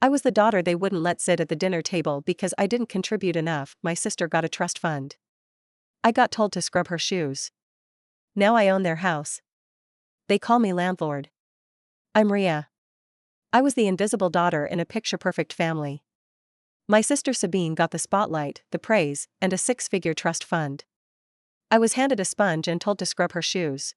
I was the daughter they wouldn't let sit at the dinner table because I didn't contribute enough. My sister got a trust fund. I got told to scrub her shoes. Now I own their house. They call me landlord. I'm Ria. I was the invisible daughter in a picture-perfect family. My sister Sabine got the spotlight, the praise, and a six-figure trust fund. I was handed a sponge and told to scrub her shoes.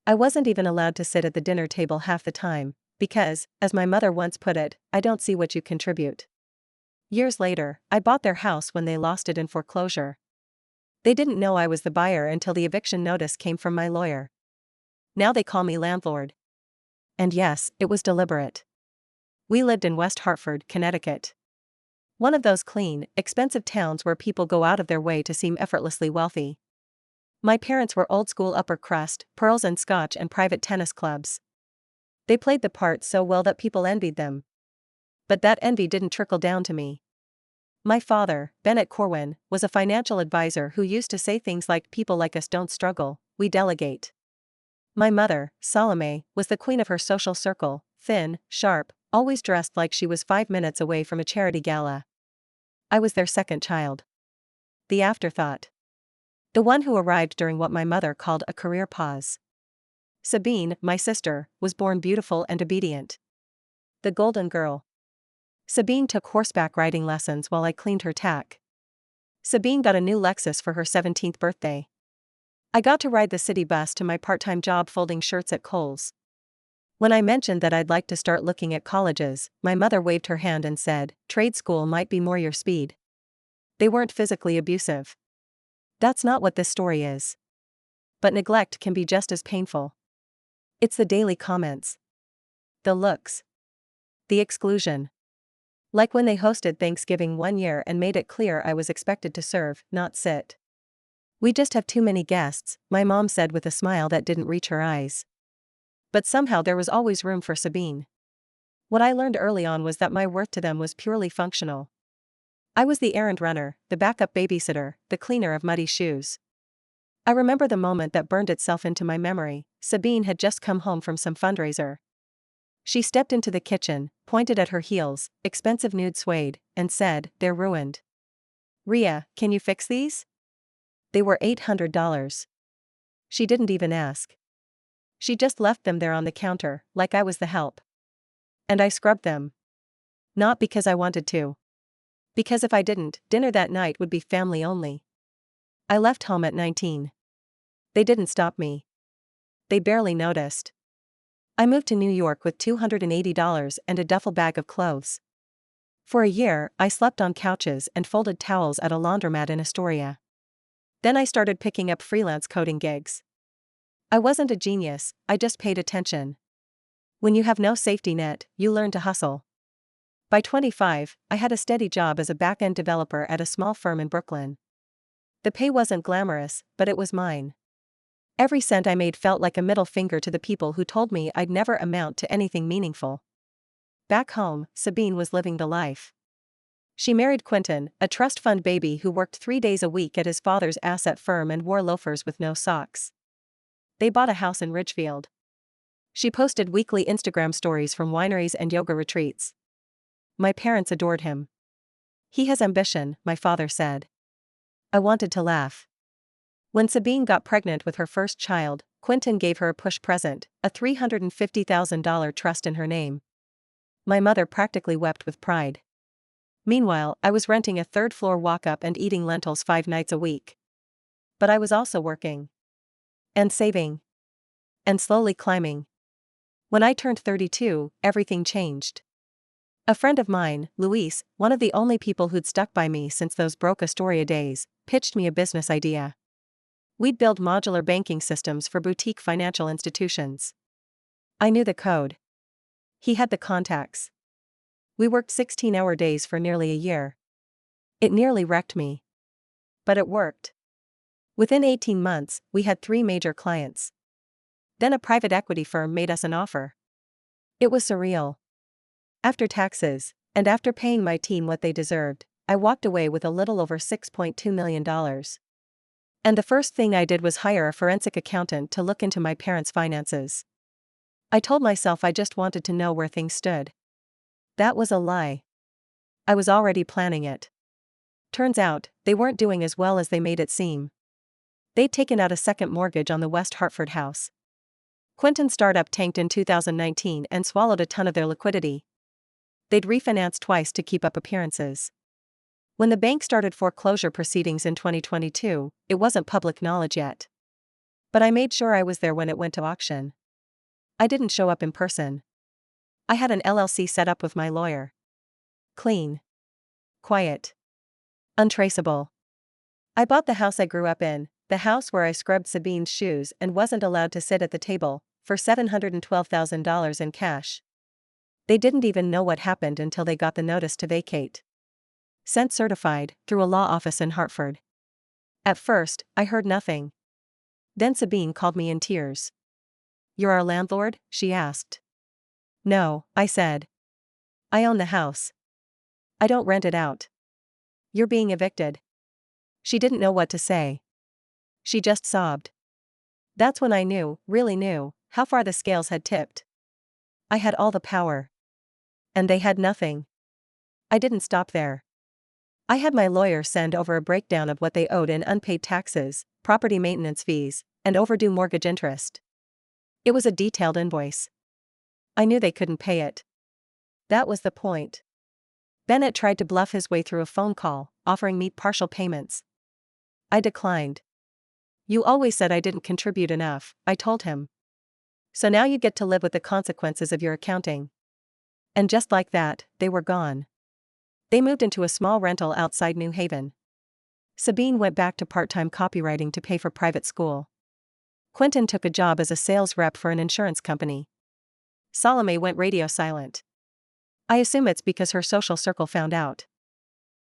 I wasn't even allowed to sit at the dinner table half the time, because, as my mother once put it, I don't see what you contribute. Years later, I bought their house when they lost it in foreclosure. They didn't know I was the buyer until the eviction notice came from my lawyer. Now they call me landlord. And yes, it was deliberate. We lived in West Hartford, Connecticut. One of those clean, expensive towns where people go out of their way to seem effortlessly wealthy. My parents were old-school upper crust, pearls and scotch and private tennis clubs. They played the part so well that people envied them. But that envy didn't trickle down to me. My father, Bennett Corwin, was a financial advisor who used to say things like, "People like us don't struggle, we delegate." My mother, Salome, was the queen of her social circle, thin, sharp, always dressed like she was 5 minutes away from a charity gala. I was their second child. The afterthought. The one who arrived during what my mother called a career pause. Sabine, my sister, was born beautiful and obedient. The golden girl. Sabine took horseback riding lessons while I cleaned her tack. Sabine got a new Lexus for her 17th birthday. I got to ride the city bus to my part-time job folding shirts at Kohl's. When I mentioned that I'd like to start looking at colleges, my mother waved her hand and said, "Trade school might be more your speed." They weren't physically abusive. That's not what this story is. But neglect can be just as painful. It's the daily comments. The looks. The exclusion. Like when they hosted Thanksgiving one year and made it clear I was expected to serve, not sit. "We just have too many guests," my mom said with a smile that didn't reach her eyes. But somehow there was always room for Sabine. What I learned early on was that my worth to them was purely functional. I was the errand runner, the backup babysitter, the cleaner of muddy shoes. I remember the moment that burned itself into my memory. Sabine had just come home from some fundraiser. She stepped into the kitchen, pointed at her heels, expensive nude suede, and said, "They're ruined. Ria, can you fix these?" They were $800. She didn't even ask. She just left them there on the counter, like I was the help. And I scrubbed them. Not because I wanted to. Because if I didn't, dinner that night would be family only. I left home at 19. They didn't stop me. They barely noticed. I moved to New York with $280 and a duffel bag of clothes. For a year, I slept on couches and folded towels at a laundromat in Astoria. Then I started picking up freelance coding gigs. I wasn't a genius, I just paid attention. When you have no safety net, you learn to hustle. By 25, I had a steady job as a back-end developer at a small firm in Brooklyn. The pay wasn't glamorous, but it was mine. Every cent I made felt like a middle finger to the people who told me I'd never amount to anything meaningful. Back home, Sabine was living the life. She married Quentin, a trust fund baby who worked 3 days a week at his father's asset firm and wore loafers with no socks. They bought a house in Ridgefield. She posted weekly Instagram stories from wineries and yoga retreats. My parents adored him. "He has ambition," my father said. I wanted to laugh. When Sabine got pregnant with her first child, Quentin gave her a push present, a $350,000 trust in her name. My mother practically wept with pride. Meanwhile, I was renting a third-floor walk-up and eating lentils 5 nights a week. But I was also working. And saving. And slowly climbing. When I turned 32, everything changed. A friend of mine, Luis, one of the only people who'd stuck by me since those broke Astoria days, pitched me a business idea. We'd build modular banking systems for boutique financial institutions. I knew the code. He had the contacts. We worked 16-hour days for nearly a year. It nearly wrecked me. But it worked. Within 18 months, we had 3 major clients. Then a private equity firm made us an offer. It was surreal. After taxes, and after paying my team what they deserved, I walked away with a little over $6.2 million. And the first thing I did was hire a forensic accountant to look into my parents' finances. I told myself I just wanted to know where things stood. That was a lie. I was already planning it. Turns out, they weren't doing as well as they made it seem. They'd taken out a second mortgage on the West Hartford house. Quentin's startup tanked in 2019 and swallowed a ton of their liquidity. They'd refinanced twice to keep up appearances. When the bank started foreclosure proceedings in 2022, it wasn't public knowledge yet. But I made sure I was there when it went to auction. I didn't show up in person. I had an LLC set up with my lawyer. Clean. Quiet. Untraceable. I bought the house I grew up in, the house where I scrubbed Sabine's shoes and wasn't allowed to sit at the table, for $712,000 in cash. They didn't even know what happened until they got the notice to vacate. Sent certified, through a law office in Hartford. At first, I heard nothing. Then Sabine called me in tears. "You're our landlord?" she asked. "No," I said. "I own the house. I don't rent it out." "You're being evicted." She didn't know what to say. She just sobbed. That's when I knew, really knew, how far the scales had tipped. I had all the power. And they had nothing. I didn't stop there. I had my lawyer send over a breakdown of what they owed in unpaid taxes, property maintenance fees, and overdue mortgage interest. It was a detailed invoice. I knew they couldn't pay it. That was the point. Bennett tried to bluff his way through a phone call, offering me partial payments. I declined. "You always said I didn't contribute enough," I told him. "So now you get to live with the consequences of your accounting." And just like that, they were gone. They moved into a small rental outside New Haven. Sabine went back to part-time copywriting to pay for private school. Quentin took a job as a sales rep for an insurance company. Salome went radio silent. I assume it's because her social circle found out.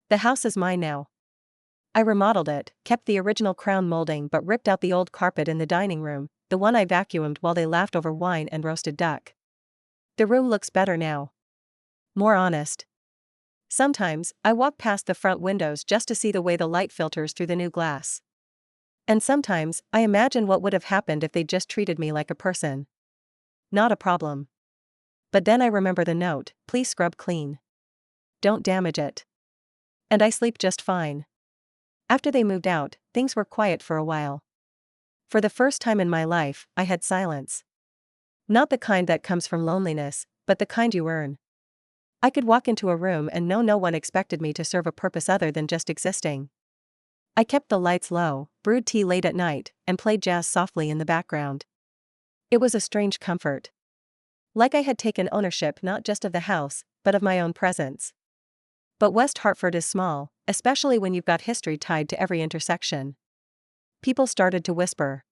The house is mine now. I remodeled it, kept the original crown molding but ripped out the old carpet in the dining room, the one I vacuumed while they laughed over wine and roasted duck. The room looks better now. More honest. Sometimes, I walk past the front windows just to see the way the light filters through the new glass. And sometimes, I imagine what would have happened if they just treated me like a person. Not a problem. But then I remember the note, "Please scrub clean. Don't damage it." And I sleep just fine. After they moved out, things were quiet for a while. For the first time in my life, I had silence. Not the kind that comes from loneliness, but the kind you earn. I could walk into a room and know no one expected me to serve a purpose other than just existing. I kept the lights low, brewed tea late at night, and played jazz softly in the background. It was a strange comfort. Like I had taken ownership not just of the house, but of my own presence. But West Hartford is small, especially when you've got history tied to every intersection. People started to whisper.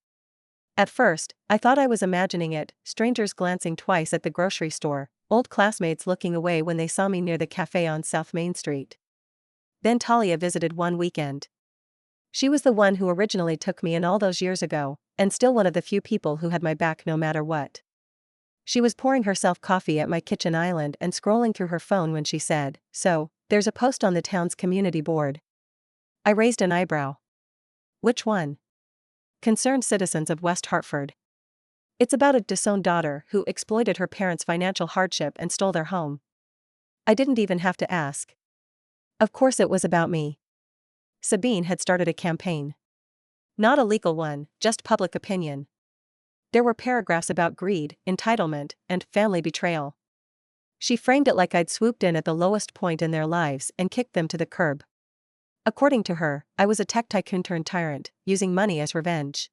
At first, I thought I was imagining it, strangers glancing twice at the grocery store, old classmates looking away when they saw me near the cafe on South Main Street. Then Talia visited one weekend. She was the one who originally took me in all those years ago, and still one of the few people who had my back no matter what. She was pouring herself coffee at my kitchen island and scrolling through her phone when she said, "So, there's a post on the town's community board." I raised an eyebrow. "Which one?" "Concerned Citizens of West Hartford." "It's about a disowned daughter who exploited her parents' financial hardship and stole their home." I didn't even have to ask. Of course it was about me. Sabine had started a campaign. Not a legal one, just public opinion. There were paragraphs about greed, entitlement, and family betrayal. She framed it like I'd swooped in at the lowest point in their lives and kicked them to the curb. According to her, I was a tech tycoon turned tyrant, using money as revenge.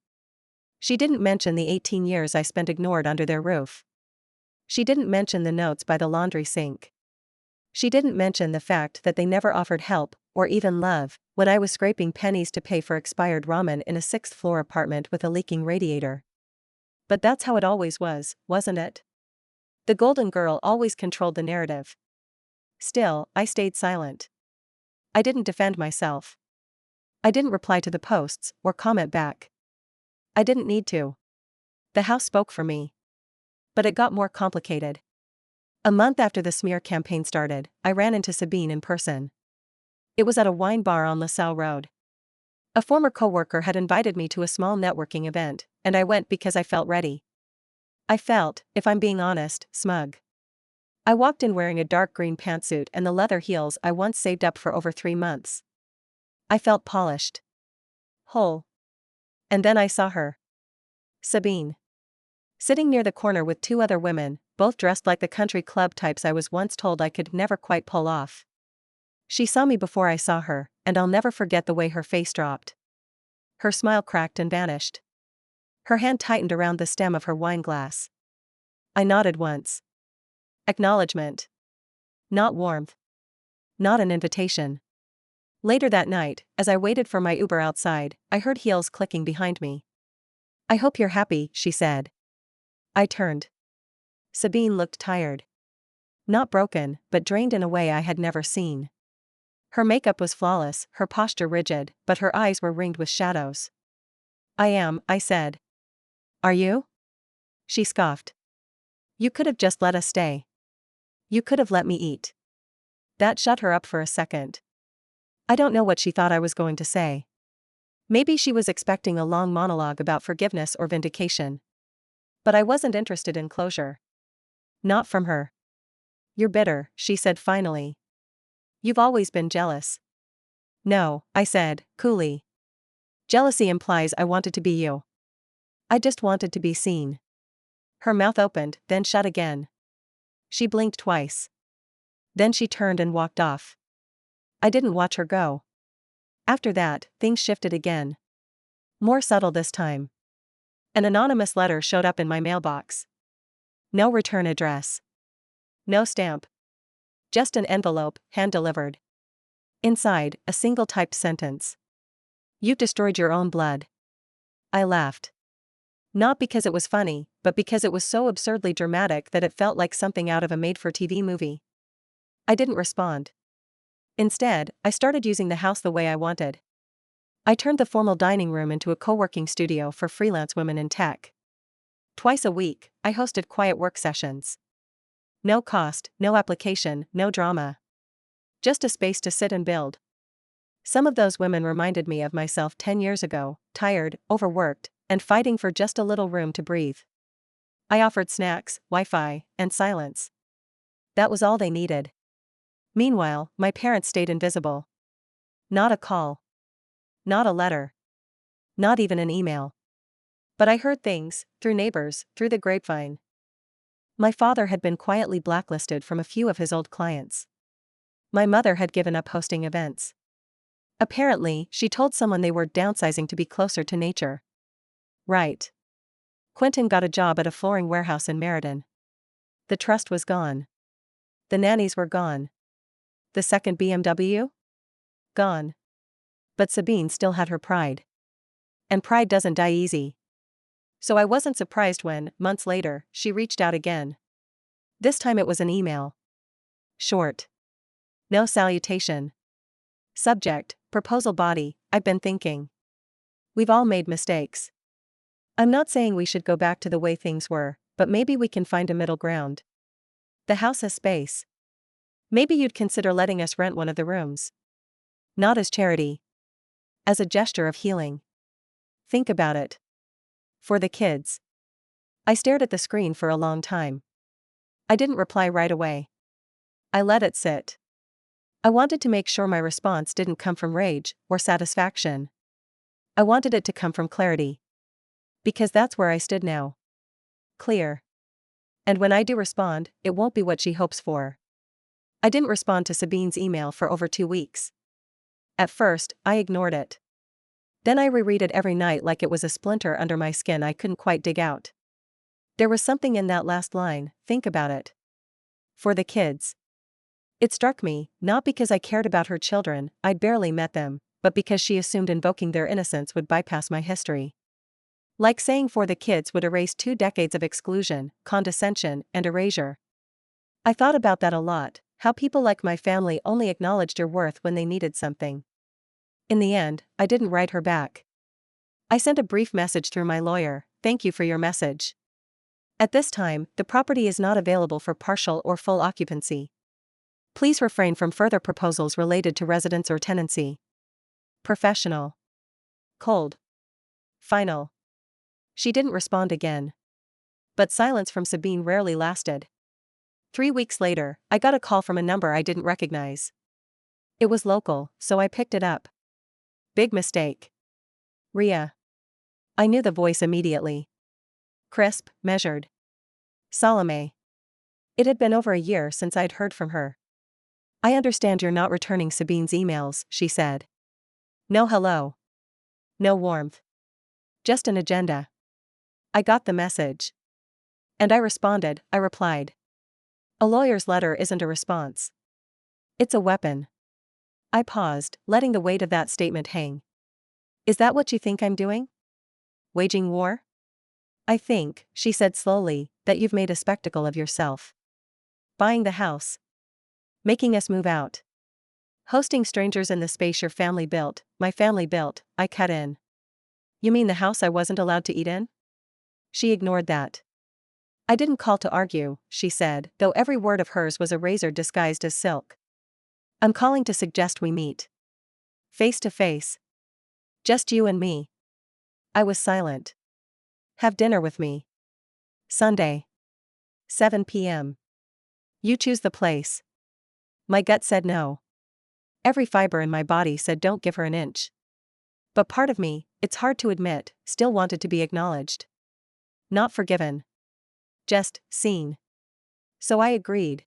She didn't mention the 18 years I spent ignored under their roof. She didn't mention the notes by the laundry sink. She didn't mention the fact that they never offered help, or even love, when I was scraping pennies to pay for expired ramen in a 6th-floor apartment with a leaking radiator. But that's how it always was, wasn't it? The golden girl always controlled the narrative. Still, I stayed silent. I didn't defend myself. I didn't reply to the posts, or comment back. I didn't need to. The house spoke for me. But it got more complicated. A month after the smear campaign started, I ran into Sabine in person. It was at a wine bar on LaSalle Road. A former coworker had invited me to a small networking event, and I went because I felt ready. I felt, if I'm being honest, smug. I walked in wearing a dark green pantsuit and the leather heels I once saved up for over 3 months. I felt polished. Whole. And then I saw her. Sabine. Sitting near the corner with two other women, both dressed like the country club types I was once told I could never quite pull off. She saw me before I saw her, and I'll never forget the way her face dropped. Her smile cracked and vanished. Her hand tightened around the stem of her wine glass. I nodded once. Acknowledgement. Not warmth. Not an invitation. Later that night, as I waited for my Uber outside, I heard heels clicking behind me. "I hope you're happy," she said. I turned. Sabine looked tired. Not broken, but drained in a way I had never seen. Her makeup was flawless, her posture rigid, but her eyes were ringed with shadows. "I am," I said. "Are you?" She scoffed. "You could have just let us stay. You could have let me eat." That shut her up for a second. I don't know what she thought I was going to say. Maybe she was expecting a long monologue about forgiveness or vindication. But I wasn't interested in closure. Not from her. "You're bitter," she said finally. "You've always been jealous." "No," I said, coolly. "Jealousy implies I wanted to be you. I just wanted to be seen." Her mouth opened, then shut again. She blinked twice. Then she turned and walked off. I didn't watch her go. After that, things shifted again. More subtle this time. An anonymous letter showed up in my mailbox. No return address. No stamp. Just an envelope, hand-delivered. Inside, a single typed sentence. "You've destroyed your own blood." I laughed. Not because it was funny, but because it was so absurdly dramatic that it felt like something out of a made-for-TV movie. I didn't respond. Instead, I started using the house the way I wanted. I turned the formal dining room into a co-working studio for freelance women in tech. Twice a week, I hosted quiet work sessions. No cost, no application, no drama. Just a space to sit and build. Some of those women reminded me of myself 10 years ago, tired, overworked, and fighting for just a little room to breathe. I offered snacks, Wi-Fi, and silence. That was all they needed. Meanwhile, my parents stayed invisible. Not a call. Not a letter. Not even an email. But I heard things, through neighbors, through the grapevine. My father had been quietly blacklisted from a few of his old clients. My mother had given up hosting events. Apparently, she told someone they were downsizing to be closer to nature. Right. Quentin got a job at a flooring warehouse in Meriden. The trust was gone. The nannies were gone. The second BMW? Gone. But Sabine still had her pride. And pride doesn't die easy. So I wasn't surprised when, months later, she reached out again. This time it was an email. Short. No salutation. Subject, proposal body, "I've been thinking. We've all made mistakes. I'm not saying we should go back to the way things were, but maybe we can find a middle ground. The house has space. Maybe you'd consider letting us rent one of the rooms. Not as charity. As a gesture of healing. Think about it. For the kids." I stared at the screen for a long time. I didn't reply right away. I let it sit. I wanted to make sure my response didn't come from rage or satisfaction. I wanted it to come from clarity. Because that's where I stood now. Clear. And when I do respond, it won't be what she hopes for. I didn't respond to Sabine's email for over 2 weeks. At first, I ignored it. Then I reread it every night like it was a splinter under my skin I couldn't quite dig out. There was something in that last line, "Think about it." For the kids. It struck me, not because I cared about her children, I'd barely met them, but because she assumed invoking their innocence would bypass my history. Like saying "for the kids" would erase 2 decades of exclusion, condescension, and erasure. I thought about that a lot, how people like my family only acknowledged your worth when they needed something. In the end, I didn't write her back. I sent a brief message through my lawyer, "Thank you for your message. At this time, the property is not available for partial or full occupancy. Please refrain from further proposals related to residence or tenancy." Professional. Cold. Final. She didn't respond again. But silence from Sabine rarely lasted. 3 weeks later, I got a call from a number I didn't recognize. It was local, so I picked it up. Big mistake. Ria. I knew the voice immediately. Crisp, measured. Salome. It had been over a year since I'd heard from her. I understand you're not returning Sabine's emails, she said. No hello. No warmth. Just an agenda. I got the message. And I replied. A lawyer's letter isn't a response. It's a weapon. I paused, letting the weight of that statement hang. Is that what you think I'm doing? Waging war? I think, she said slowly, that you've made a spectacle of yourself. Buying the house. Making us move out. Hosting strangers in the space your family built, my family built, I cut in. You mean the house I wasn't allowed to eat in? She ignored that. I didn't call to argue, she said, though every word of hers was a razor disguised as silk. I'm calling to suggest we meet. Face to face. Just you and me. I was silent. Have dinner with me. Sunday. 7 p.m. You choose the place. My gut said no. Every fiber in my body said don't give her an inch. But part of me, it's hard to admit, still wanted to be acknowledged. Not forgiven. Just seen. So I agreed.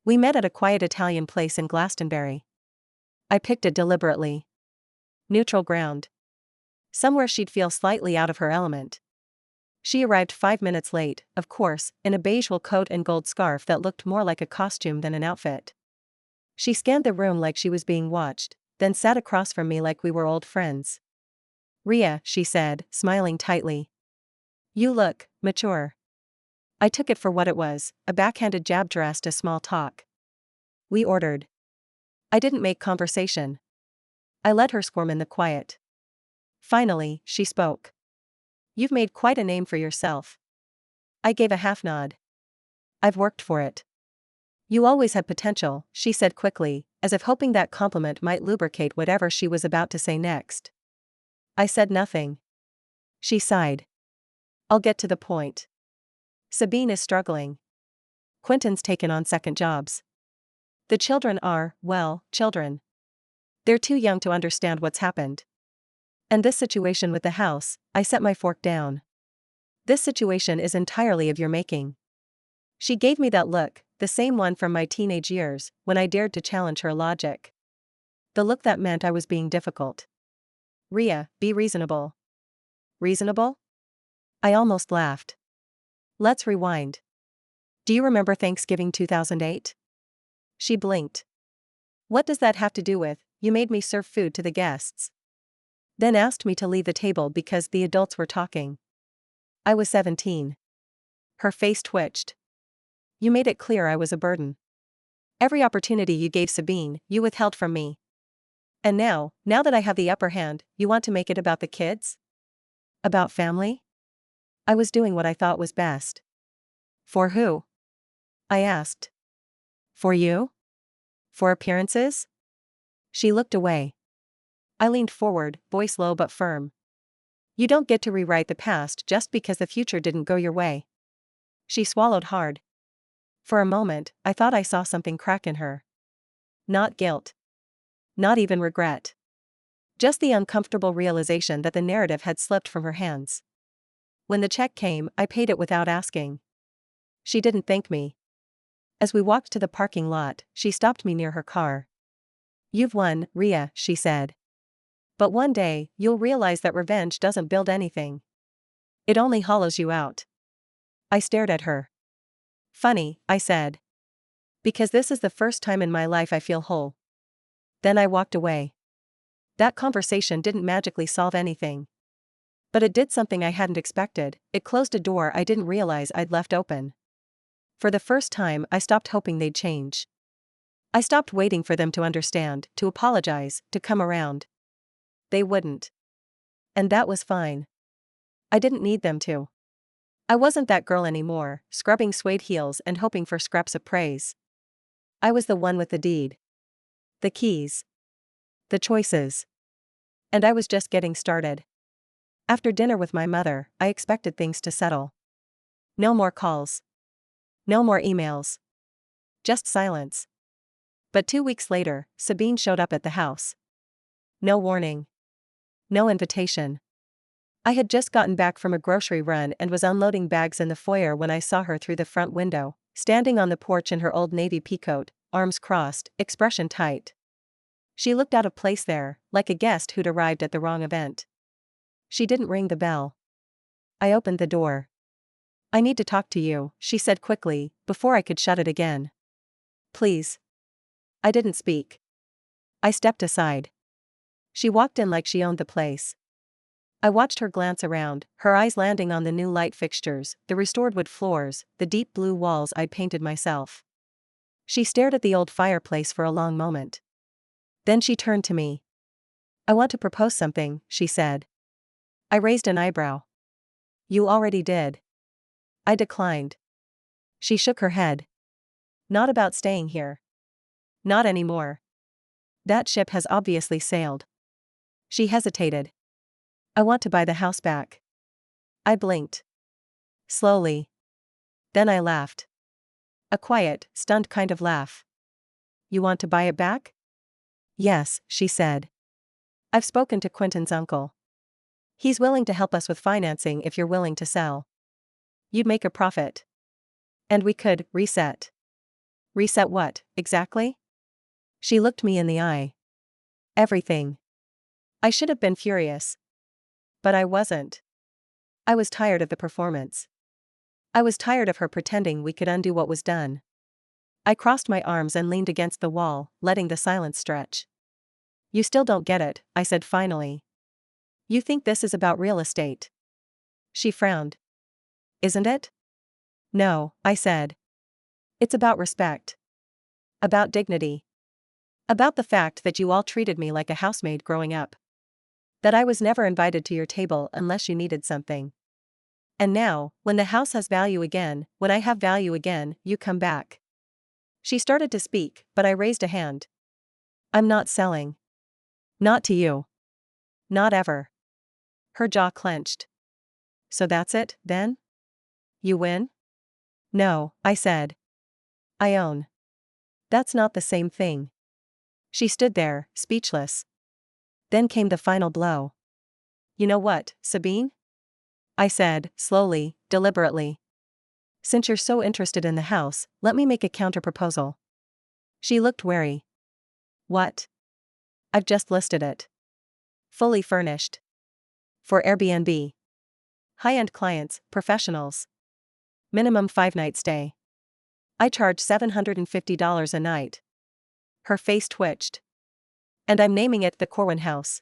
We met at a quiet Italian place in Glastonbury. I picked it deliberately. Neutral ground. Somewhere she'd feel slightly out of her element. She arrived 5 minutes late, of course, in a beige wool coat and gold scarf that looked more like a costume than an outfit. She scanned the room like she was being watched, then sat across from me like we were old friends. Ria, she said, smiling tightly. You look mature. I took it for what it was, a backhanded jab dressed as small talk. We ordered. I didn't make conversation. I let her squirm in the quiet. Finally, she spoke. You've made quite a name for yourself. I gave a half nod. I've worked for it. You always had potential, she said quickly, as if hoping that compliment might lubricate whatever she was about to say next. I said nothing. She sighed. I'll get to the point. Sabine is struggling. Quentin's taken on second jobs. The children are, well, children. They're too young to understand what's happened. And this situation with the house, I set my fork down. This situation is entirely of your making. She gave me that look, the same one from my teenage years, when I dared to challenge her logic. The look that meant I was being difficult. Ria, be reasonable. Reasonable? I almost laughed. Let's rewind. Do you remember Thanksgiving 2008? She blinked. What does that have to do with, you made me serve food to the guests? Then asked me to leave the table because the adults were talking. I was 17. Her face twitched. You made it clear I was a burden. Every opportunity you gave Sabine, you withheld from me. And now that I have the upper hand, you want to make it about the kids? About family? I was doing what I thought was best. For who? I asked. For you? For appearances? She looked away. I leaned forward, voice low but firm. You don't get to rewrite the past just because the future didn't go your way. She swallowed hard. For a moment, I thought I saw something crack in her. Not guilt. Not even regret. Just the uncomfortable realization that the narrative had slipped from her hands. When the check came, I paid it without asking. She didn't thank me. As we walked to the parking lot, she stopped me near her car. You've won, Ria, she said. But one day, you'll realize that revenge doesn't build anything. It only hollows you out. I stared at her. Funny, I said. Because this is the first time in my life I feel whole. Then I walked away. That conversation didn't magically solve anything. But it did something I hadn't expected, it closed a door I didn't realize I'd left open. For the first time, I stopped hoping they'd change. I stopped waiting for them to understand, to apologize, to come around. They wouldn't. And that was fine. I didn't need them to. I wasn't that girl anymore, scrubbing suede heels and hoping for scraps of praise. I was the one with the deed. The keys. The choices. And I was just getting started. After dinner with my mother, I expected things to settle. No more calls. No more emails. Just silence. But 2 weeks later, Sabine showed up at the house. No warning. No invitation. I had just gotten back from a grocery run and was unloading bags in the foyer when I saw her through the front window, standing on the porch in her old navy peacoat, arms crossed, expression tight. She looked out of place there, like a guest who'd arrived at the wrong event. She didn't ring the bell. I opened the door. "I need to talk to you," she said quickly, before I could shut it again. "Please." I didn't speak. I stepped aside. She walked in like she owned the place. I watched her glance around, her eyes landing on the new light fixtures, the restored wood floors, the deep blue walls I'd painted myself. She stared at the old fireplace for a long moment. Then she turned to me. "I want to propose something," she said. I raised an eyebrow. "You already did." I declined. She shook her head. "Not about staying here. Not anymore. That ship has obviously sailed." She hesitated. "I want to buy the house back." I blinked. Slowly. Then I laughed. A quiet, stunned kind of laugh. "You want to buy it back?" "Yes," she said. "I've spoken to Quentin's uncle. He's willing to help us with financing if you're willing to sell. You'd make a profit. And we could reset." "Reset what, exactly?" She looked me in the eye. "Everything." I should have been furious. But I wasn't. I was tired of the performance. I was tired of her pretending we could undo what was done. I crossed my arms and leaned against the wall, letting the silence stretch. "You still don't get it," I said finally. "You think this is about real estate." She frowned. "Isn't it?" "No," I said. "It's about respect. About dignity. About the fact that you all treated me like a housemaid growing up. That I was never invited to your table unless you needed something. And now, when the house has value again, when I have value again, you come back." She started to speak, but I raised a hand. "I'm not selling. Not to you. Not ever." Her jaw clenched. "So that's it, then? You win?" "No," I said. "I own." "That's not the same thing." She stood there, speechless. Then came the final blow. "You know what, Sabine?" I said, slowly, deliberately. "Since you're so interested in the house, let me make a counter-proposal." She looked wary. "What?" "I've just listed it. Fully furnished. For Airbnb. High-end clients, professionals. Minimum 5-night stay. I charge $750 a night." Her face twitched. "And I'm naming it the Corwin House.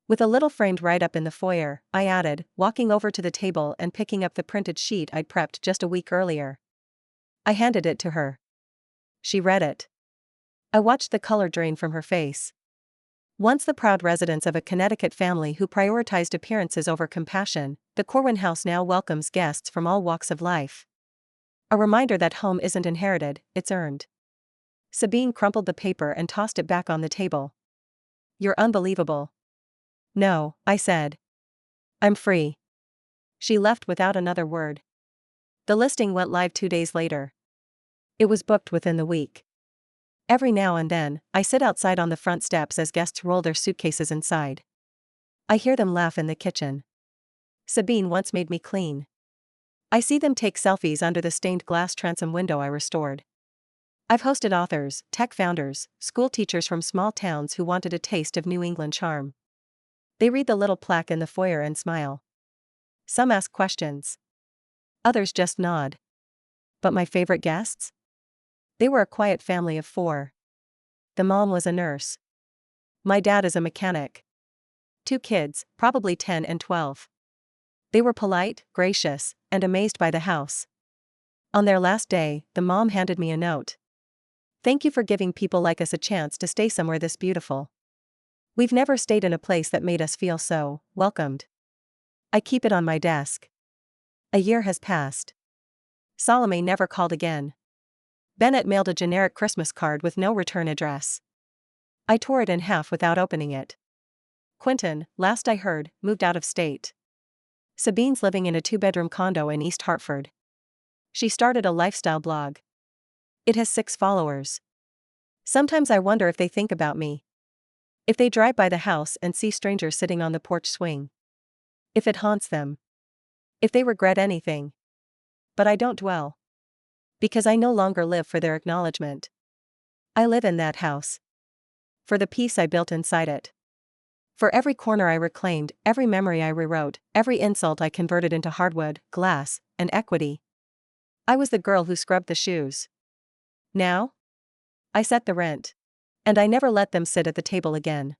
With a little framed write-up in the foyer," I added, walking over to the table and picking up the printed sheet I'd prepped just a week earlier. I handed it to her. She read it. I watched the color drain from her face. Once the proud residents of a Connecticut family who prioritized appearances over compassion, the Corwin House now welcomes guests from all walks of life. A reminder that home isn't inherited, it's earned. Sabine crumpled the paper and tossed it back on the table. "You're unbelievable." "No," I said. "I'm free." She left without another word. The listing went live 2 days later. It was booked within the week. Every now and then, I sit outside on the front steps as guests roll their suitcases inside. I hear them laugh in the kitchen. Sabine once made me clean. I see them take selfies under the stained glass transom window I restored. I've hosted authors, tech founders, school teachers from small towns who wanted a taste of New England charm. They read the little plaque in the foyer and smile. Some ask questions. Others just nod. But my favorite guests? They were a quiet family of 4. The mom was a nurse. My dad is a mechanic. 2 kids, probably 10 and 12. They were polite, gracious, and amazed by the house. On their last day, the mom handed me a note. "Thank you for giving people like us a chance to stay somewhere this beautiful. We've never stayed in a place that made us feel so welcomed." I keep it on my desk. A year has passed. Salome never called again. Bennett mailed a generic Christmas card with no return address. I tore it in half without opening it. Quentin, last I heard, moved out of state. Sabine's living in a 2-bedroom condo in East Hartford. She started a lifestyle blog. It has 6 followers. Sometimes I wonder if they think about me. If they drive by the house and see strangers sitting on the porch swing. If it haunts them. If they regret anything. But I don't dwell. Because I no longer live for their acknowledgement. I live in that house. For the peace I built inside it. For every corner I reclaimed, every memory I rewrote, every insult I converted into hardwood, glass, and equity. I was the girl who scrubbed the shoes. Now? I set the rent. And I never let them sit at the table again.